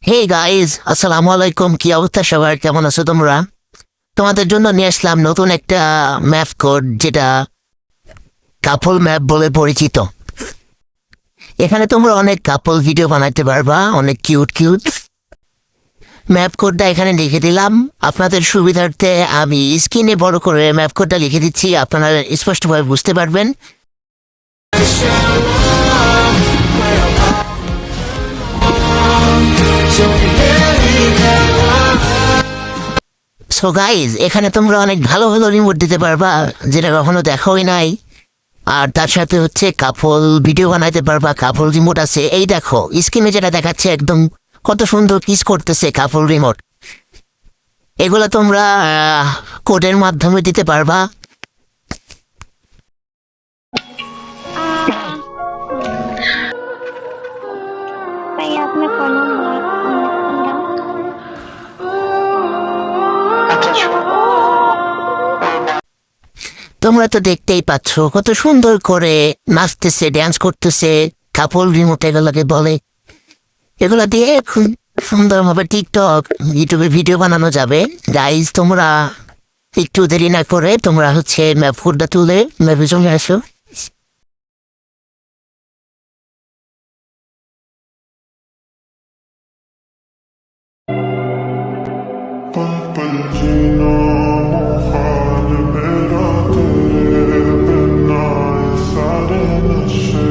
Hey guys, আসসালামু আলাইকুম। কি অবস্থা সবার? কেমন আছো তোমরা? তোমাদের জন্য নিয়ে আসলাম নতুন একটা ম্যাপ কোড, যেটা কাপল ম্যাপ বলে পরিচিত। এখানে তোমরা অনেক কাপল ভিডিও বানাতে পারবা, অনেক কিউট কিউট। ম্যাপ কোডটা এখানে লিখে দিলাম আপনাদের সুবিধার্থে। আমি স্ক্রিনে বড় করে ম্যাপ কোডটা লিখে দিচ্ছি, আপনারা স্পষ্টভাবে বুঝতে পারবেন। সো গাইজ, এখানে তোমরা অনেক ভালো ভালো রিমোট দিতে পারবা, যেটা কখনো দেখাই নাই। আর তার সাথে হচ্ছে কাপল ভিডিও বানাইতে পারবা। কাপল রিমোট আছে, এই দেখো স্ক্রিনে যেটা দেখাচ্ছে, একদম কত সুন্দর কিস করতেছে কাপল রিমোট। এগুলো তোমরা কোডের মাধ্যমে দিতে পারবা। Kaya আপনি কোনো তোমরা তো দেখতেই পাচ্ছ কত সুন্দর করে নাচতেছে, ড্যান্স করতেছে। কাপল রিমোট এগুলোকে বলে। এগুলো দিয়ে খুব সুন্দরভাবে টিকটক, ইউটিউবে ভিডিও বানানো যাবে। গাইজ, তোমরা একটু দেরি না করে তোমরা হচ্ছে ম্যাপ কোডটা তুলে ম্যাপে চলে আসো। पल पल जीना मुहाल मेरा तेरे बिना ये सारे नशे